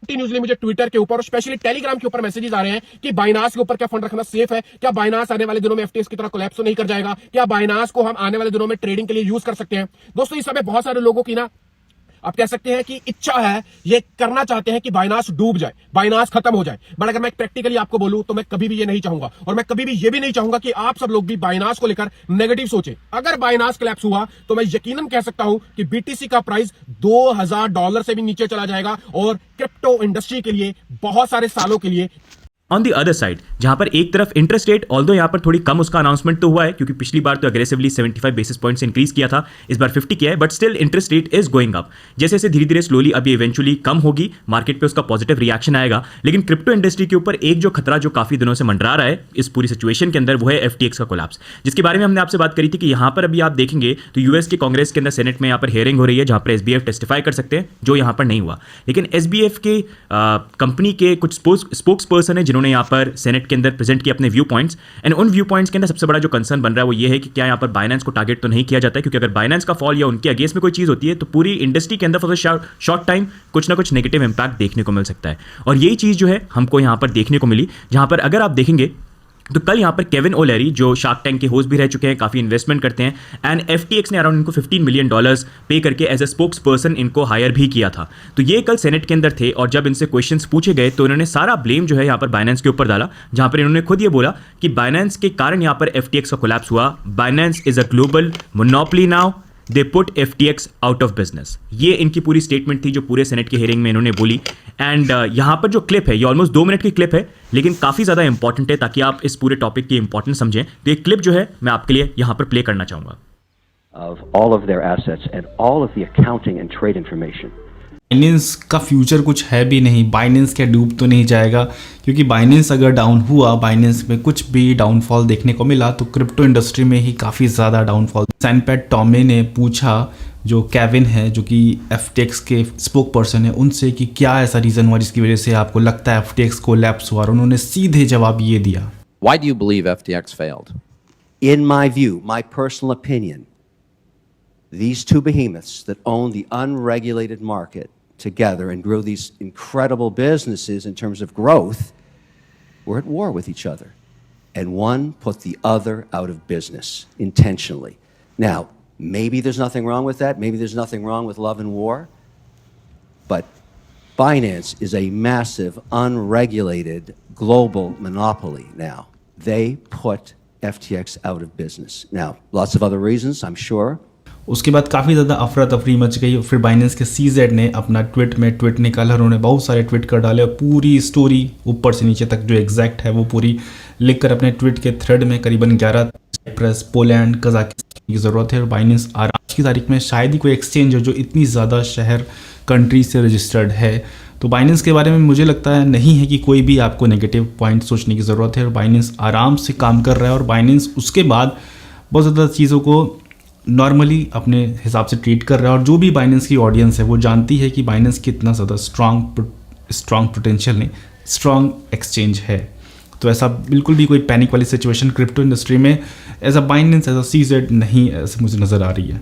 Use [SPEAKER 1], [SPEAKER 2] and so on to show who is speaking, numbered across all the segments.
[SPEAKER 1] Continuously मुझे Twitter के ऊपर और स्पेशली टेलीग्राम के ऊपर मैसेजेस आ रहे हैं कि बाइनांस के ऊपर क्या फंड रखना सेफ है, क्या बाइनांस आने वाले दिनों में एफटीएक्स की तरह कोलैप्स तो नहीं कर जाएगा, क्या बाइनांस को हम आने वाले दिनों में ट्रेडिंग के लिए यूज कर सकते हैं। दोस्तों इस समय बहुत सारे लोगों की ना आप कह सकते हैं कि इच्छा है, ये करना चाहते हैं कि बाइनांस डूब जाए, बाइनांस खत्म हो जाए। बट अगर मैं प्रैक्टिकली आपको बोलूं तो मैं कभी भी ये नहीं चाहूंगा, और मैं कभी भी ये भी नहीं चाहूंगा कि आप सब लोग भी बाइनांस को लेकर नेगेटिव सोचें। अगर बाइनांस कोलैप्स हुआ तो मैं यकीनन कह सकता हूं कि बीटीसी का प्राइस $2000 से भी नीचे चला जाएगा, और क्रिप्टो इंडस्ट्री के लिए बहुत सारे सालों के लिए
[SPEAKER 2] ऑन दी अदर साइड, जहां पर एक तरफ इंटरेस्ट रेट ऑल्दो यहां पर थोड़ी कम उसका अनाउंसमेंट तो हुआ है, क्योंकि पिछली बार तो अग्रेसिवली 75 बेसिस पॉइंट से इंक्रीज किया था, इस बार 50 किया है, but still interest rate is going up. जैसे जैसे धीरे धीरे स्लोली अभी इवेंचुअली कम होगी, मार्केट पे उसका पॉजिटिव रिएक्शन आएगा। लेकिन क्रिप्टो इंडस्ट्री के ऊपर एक जो खतरा जो काफी दिनों से मंडरा रहा है इस पूरी सिचुएशन के अंदर, वो है एफटीएक्स का कोलैप्स, जिसके बारे में हमने आपसे बात करी थी कि यहां पर अभी आप देखेंगे तो यूएस के कांग्रेस के अंदर सेनेट में यहां पर हियरिंग हो रही है, जहां पर एसबीएफ टेस्टिफाई कर सकते हैं, जो यहां पर नहीं हुआ। लेकिन एसबीएफ के कंपनी के कुछ स्पोक्स पर्सन है जिन्होंने यहां पर सेनेट के अंदर प्रेजेंट किया अपने व्यू पॉइंट्स, एंड उन व्यू पॉइंट्स के अंदर सबसे बड़ा जो कंसर्न बन रहा है वो ये है कि क्या यहां पर बाइनेंस को टारगेट तो नहीं किया जाता है, क्योंकि अगर बाइनेंस का फॉल या उनके अगेंस्ट में कोई चीज होती है तो पूरी इंडस्ट्री के अंदर फॉर द शॉर्ट टाइम कुछ ना कुछ नेगेटिव इंपैक्ट देखने को मिल सकता है। और यही चीज जो है हमको यहां पर देखने को मिली, जहां पर अगर आप देखेंगे तो कल यहां पर केविन ओलेरी जो शार्क टैंक के होस्ट भी रह चुके हैं, काफी इन्वेस्टमेंट करते हैं, एंड एफटीएक्स ने अराउंड इनको $15 मिलियन पे करके एज ए स्पोक्स पर्सन इनको हायर भी किया था। तो ये कल सेनेट के अंदर थे, और जब इनसे क्वेश्चंस पूछे गए तो इन्होंने सारा ब्लेम जो है यहां पर बाइनेंस के ऊपर डाला, जहां पर इन्होंने खुद ये बोला कि बाइनेंस के कारण यहां पर एफटीएक्स का कोलैप्स हुआ। Binance is a global monopoly now, they put FTX out of business. ये इनकी पूरी स्टेटमेंट थी जो पूरे सेनेट की हियरिंग में इन्होंने बोली। एंड यहाँ पर जो क्लिप है ये ऑलमोस्ट 2 मिनट की क्लिप है, लेकिन काफ़ी ज़्यादा इंपॉर्टेंट है ताकि आप इस पूरे टॉपिक की इंपॉर्टेंस समझें। तो ये क्लिप जो है मैं आपके लिए यहाँ पर प्ले करना चाहूँगा।
[SPEAKER 3] Of all of their assets and all of the accounting and trade information.
[SPEAKER 4] Binance का फ्यूचर कुछ है भी नहीं, बाइनेंस क्या डूब तो नहीं जाएगा, क्योंकि बाइनेंस अगर डाउन हुआ, बाइनेंस में कुछ भी डाउनफॉल देखने को मिला तो क्रिप्टो इंडस्ट्री में ही काफ़ी ज़्यादा डाउनफॉल। सैनपैट टॉमे ने पूछा जो केविन है जो कि FTX के स्पोक पर्सन है उनसे कि क्या ऐसा रीज़न हुआ जिसकी वजह से आपको लगता है FTX को लैप्स हुआ, और उन्होंने सीधे जवाब ये दिया।
[SPEAKER 5] Why do you believe FTX failed?
[SPEAKER 3] In my view, my personal opinion, these two behemoths that own the unregulated market together and grew these incredible businesses in terms of growth were at war with each other. And one put the other out of business intentionally. Now, maybe there's nothing wrong with that. Maybe there's nothing wrong with love and war. But Binance is a massive, unregulated global monopoly now. They put FTX out of business. Now, lots of other reasons, I'm sure.
[SPEAKER 4] उसके बाद काफ़ी ज़्यादा अफरा तफरी much गई। फिर Binance के CZ ने अपना ट्वीट निकाला, उन्होंने बहुत सारे ट्वीट कर डाले और पूरी स्टोरी ऊपर से नीचे तक जो एग्जैक्ट है वो पूरी लिखकर अपने ट्वीट के थ्रेड में करीबन 11 साइप्रस, पोलैंड, कजाकिस्तान की ज़रूरत है। और बाइनेंस आज की तारीख में शायद ही कोई एक्सचेंज हो जो इतनी ज़्यादा शहर कंट्री से रजिस्टर्ड है। तो बाइनेंस के बारे में मुझे लगता है नहीं है कि कोई भी आपको नेगेटिव पॉइंट सोचने की ज़रूरत है, और बाइनेंस आराम से काम कर रहा है। और बाइनेंस उसके बाद बहुत ज़्यादा चीज़ों को नॉर्मली अपने हिसाब से ट्रीट कर रहा है, और जो भी बाइनेंस की ऑडियंस है वो जानती है कि बाइनेंस कितना ज़्यादा स्ट्रॉन्ग पोटेंशियल नहीं, स्ट्रॉन्ग एक्सचेंज है। तो ऐसा बिल्कुल भी कोई पैनिक वाली सिचुएशन क्रिप्टो इंडस्ट्री में as a Binance, as a CZ नहीं ऐसे मुझे नज़र आ रही है।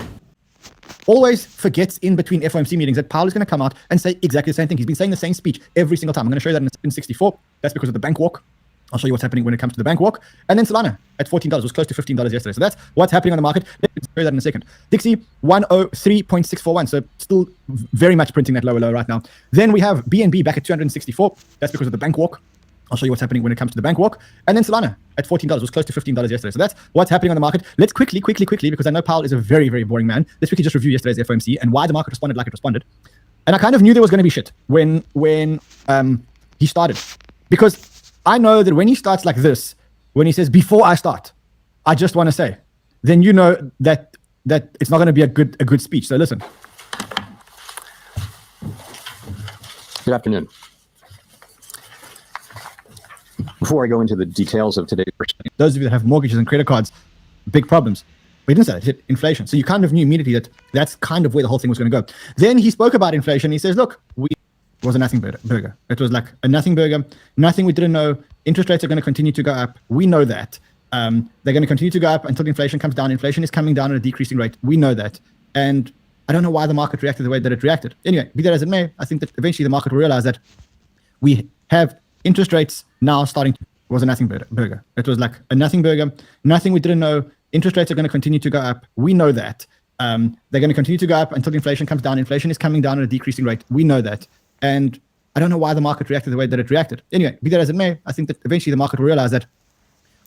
[SPEAKER 6] Always forgets in between FOMC meetings that Powell is going to come out and say exactly the same thing. He's been saying the same speech every single time. I'm going to show you that in 64. That's because of the bank walk. I'll show you what's happening when it comes to the bank walk. And then Solana at $14 was close to $15 yesterday. So that's what's happening on the market. Let's show you that in a second. Dixie 103.641. So still very much printing that lower low right now. Then we have BNB back at 264. That's because of the bank walk. I'll show you what's happening when it comes to the bank walk. And then Solana at $14 was close to $15 yesterday. So that's what's happening on the market. Let's quickly, because I know Powell is a very, very boring man. Let's quickly just review yesterday's FOMC and why the market responded like it responded. And I kind of knew there was going to be shit when he started. Because I know that when he starts like this, when he says, before I start, I just want to say, then you know that it's not going to be a good speech. So listen.
[SPEAKER 7] Good afternoon. Before I go into the details of today's proceeding,
[SPEAKER 6] Those of you that have mortgages and credit cards, big problems. But he didn't say that. He said inflation. So you kind of knew immediately that that's kind of where the whole thing was going to go. Then he spoke about inflation. He says, look, it was a nothing burger. It was like a nothing burger, nothing we didn't know. Interest rates are going to continue to go up. We know that. They're going to continue to go up until inflation comes down. Inflation is coming down at a decreasing rate. We know that. And I don't know why the market reacted the way that it reacted. Anyway, be that as it may, I think that eventually the market will realize that we have interest rates now starting to, it was a nothing burger. It was like a nothing burger, nothing we didn't know. Interest rates are going to continue to go up. We know that. They're going to continue to go up until inflation comes down. Inflation is coming down at a decreasing rate. We know that. And I don't know why the market reacted the way that it reacted. Anyway, be that as it may, I think that eventually the market will realize that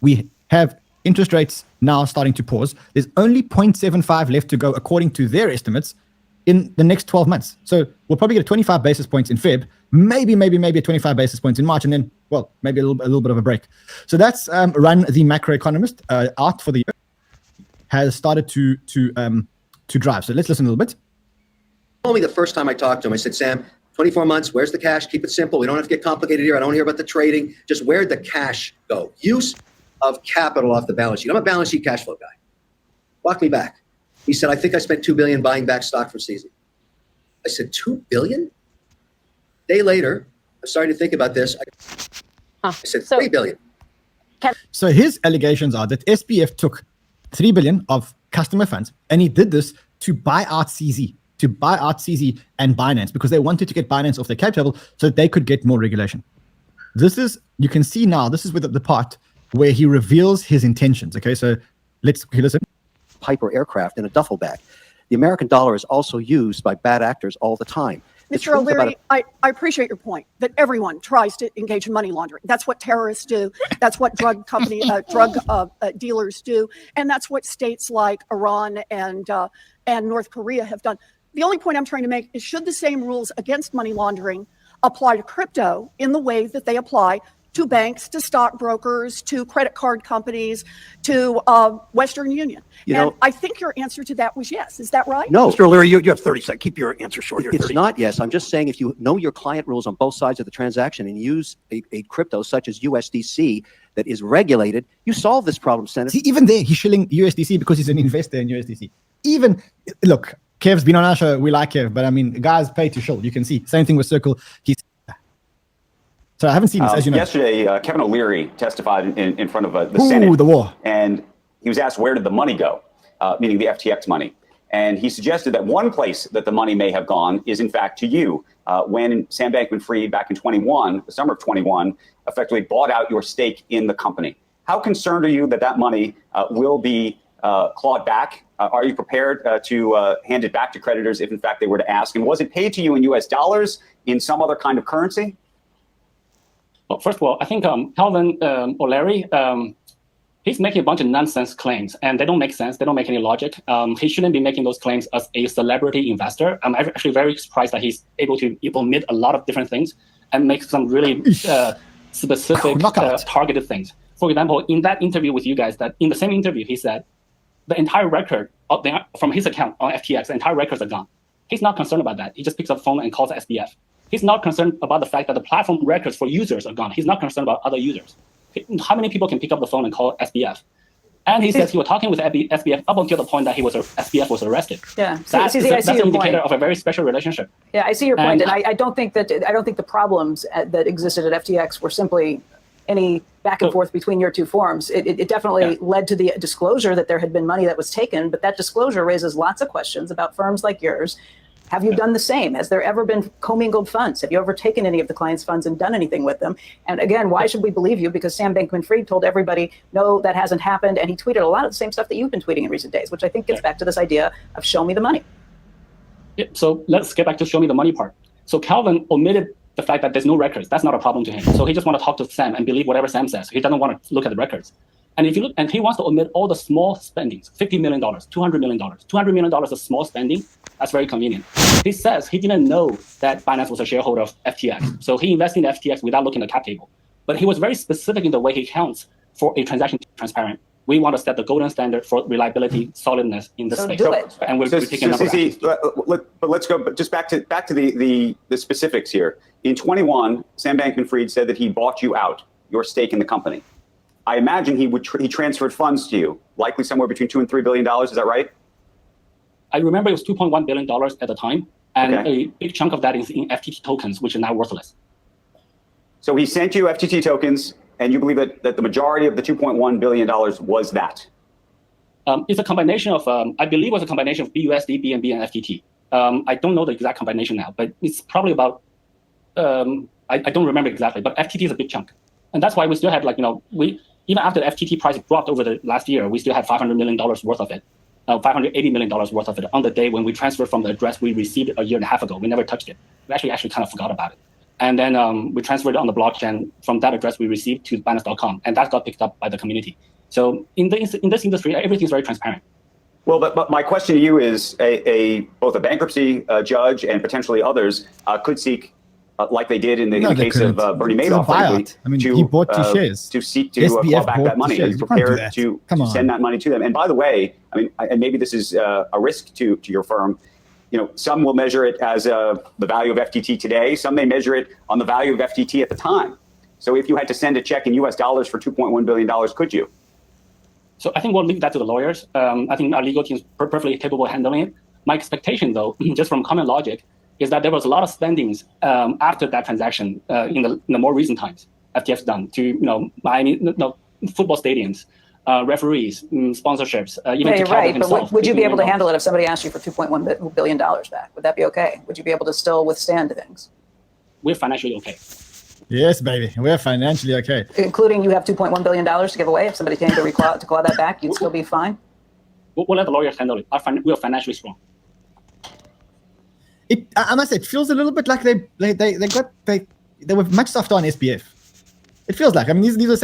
[SPEAKER 6] we have interest rates now starting to pause. There's only 0.75 left to go according to their estimates in the next 12 months. So we'll probably get 25 basis points in Feb, maybe a 25 basis points in March, and then, well, maybe a little bit of a break. So that's Run the Macroeconomist out for the year has started to drive. So let's listen a little bit.
[SPEAKER 3] Told me the first time I talked to him, I said, Sam, 24 months, where's the cash? Keep it simple. We don't have to get complicated here. I don't want to hear about the trading. Just where'd the cash go? Use of capital off the balance sheet. I'm a balance sheet cash flow guy. Walk me back. He said, I think I spent $2 billion buying back stock for season. I said, $2 billion? Day later, I'm starting to think about this. I said, $3 billion.
[SPEAKER 6] So his allegations are that SBF took $3 billion of customer funds, and he did this to buy out CZ, and Binance, because they wanted to get Binance off their cap table so that they could get more regulation. This is, you can see now, this is with the part where he reveals his intentions. Okay, so let's listen.
[SPEAKER 3] Piper aircraft in a duffel bag. The American dollar is also used by bad actors all the time.
[SPEAKER 8] Mr. O'Leary, I appreciate your point that everyone tries to engage in money laundering. That's what terrorists do. That's what drug dealers do, and that's what states like Iran and North Korea have done. The only point I'm trying to make is, should the same rules against money laundering apply to crypto in the way that they apply to banks, to stockbrokers, to credit card companies, to Western Union? And I think your answer to that was yes. Is that right?
[SPEAKER 3] No.
[SPEAKER 9] Mr. O'Leary, you have 30 seconds. Keep your answer short.
[SPEAKER 3] It's not yes. I'm just saying, if you know your client rules on both sides of the transaction and use a crypto such as USDC that is regulated, you solve this problem, Senator.
[SPEAKER 6] See, even there, he's shilling USDC because he's an investor in USDC. Even, look, Kev's been on our show. We like Kev, but I mean, guys pay to shill. You can see. Same thing with Circle. So I haven't seen this, as you know.
[SPEAKER 10] Yesterday, Kevin O'Leary testified in front of the Senate.
[SPEAKER 6] The war.
[SPEAKER 10] And he was asked, where did the money go? Meaning the FTX money. And he suggested that one place that the money may have gone is, in fact, to you. When Sam Bankman-Fried, back in the summer of 21, effectively bought out your stake in the company. How concerned are you that that money will be clawed back? Are you prepared to hand it back to creditors if, in fact, they were to ask? And was it paid to you in U.S. dollars, in some other kind of currency?
[SPEAKER 11] Well, first of all, I think Calvin O'Leary, he's making a bunch of nonsense claims, and they don't make sense. They don't make any logic. He shouldn't be making those claims as a celebrity investor. I'm actually very surprised that he's able to omit a lot of different things and make some really specific, targeted things. For example, in that interview with you guys, that in the same interview, he said the entire record from his account on FTX, the entire records are gone. He's not concerned about that. He just picks up the phone and calls SBF. He's not concerned about the fact that the platform records for users are gone. He's not concerned about other users. How many people can pick up the phone and call SBF? And he says he was talking with SBF up until the point that SBF was arrested.
[SPEAKER 12] Yeah,
[SPEAKER 11] that's an indicator of a very special relationship.
[SPEAKER 12] Yeah, I see your point, and I don't think the problems that existed at FTX were simply any back and forth between your two firms. It definitely led to the disclosure that there had been money that was taken, but that disclosure raises lots of questions about firms like yours. Have you done the same? Has there ever been commingled funds? Have you ever taken any of the clients' funds and done anything with them? And again, why should we believe you? Because Sam Bankman-Fried told everybody, no, that hasn't happened. And he tweeted a lot of the same stuff that you've been tweeting in recent days, which I think gets back to this idea of show me the money.
[SPEAKER 11] Yeah, so let's get back to show me the money part. So Calvin omitted the fact that there's no records. That's not a problem to him. So he just want to talk to Sam and believe whatever Sam says. He doesn't want to look at the records. And if you look, and he wants to omit all the small spendings, $50 million, $200 million. $200 million is small spending. That's very convenient. He says he didn't know that Binance was a shareholder of FTX. So he invested in FTX without looking at the cap table. But he was very specific in the way he counts for a transaction to be transparent. We want to set the golden standard for reliability, solidness in this space.
[SPEAKER 12] Do it.
[SPEAKER 11] And we're taking a number of actions.
[SPEAKER 10] But let's go just back to the specifics here. In 21, Sam Bankman-Fried said that he bought you out, your stake in the company. I imagine he transferred funds to you, likely somewhere between $2 and $3 billion. Is that right?
[SPEAKER 11] I remember it was $2.1 billion at the time, and a big chunk of that is in FTT tokens, which are now worthless.
[SPEAKER 10] So he sent you FTT tokens, and you believe that the majority of the $2.1 billion was that?
[SPEAKER 11] It's a combination of, I believe it was a combination of BUSD, BNB, and FTT. I don't know the exact combination now, but it's probably about, I I don't remember exactly, but FTT is a big chunk. And that's why we still had even after the FTT price dropped over the last year, we still had $500 million worth of it, $580 million worth of it on the day when we transferred from the address we received a year and a half ago. We never touched it. We actually kind of forgot about it. And then we transferred it on the blockchain from that address we received to Binance.com, and that got picked up by the community. So in this industry, everything's very transparent.
[SPEAKER 10] Well, but my question to you is both a bankruptcy judge and potentially others could seek, like they did in the case of Bernie Madoff, frankly,
[SPEAKER 6] I mean, he bought 2 shares.
[SPEAKER 10] to seek to claw back that money. Are you prepared to send that money to them? And by the way, I mean, and maybe this is a risk to your firm. Some will measure it as the value of FTT today. Some may measure it on the value of FTT at the time. So if you had to send a check in US dollars for $2.1 billion, could you?
[SPEAKER 11] So I think we'll leave that to the lawyers. I think our legal team is perfectly capable of handling it. My expectation, though, just from common logic, is that there was a lot of spendings after that transaction in the more recent times FTX done to football stadiums, referees, sponsorships, even to Calvin himself.
[SPEAKER 12] But would you be able to handle it if somebody asked you for $2.1 billion back? Would that be okay? Would you be able to still withstand things?
[SPEAKER 11] We're financially okay.
[SPEAKER 6] Yes, baby. We're financially okay.
[SPEAKER 12] Including you have $2.1 billion to give away. If somebody came to claw that back, you'd still be fine?
[SPEAKER 11] We'll let the lawyers handle it. We are financially strong.
[SPEAKER 6] I must say, it feels a little bit like they were much softer on SBF. It feels like. I mean, these are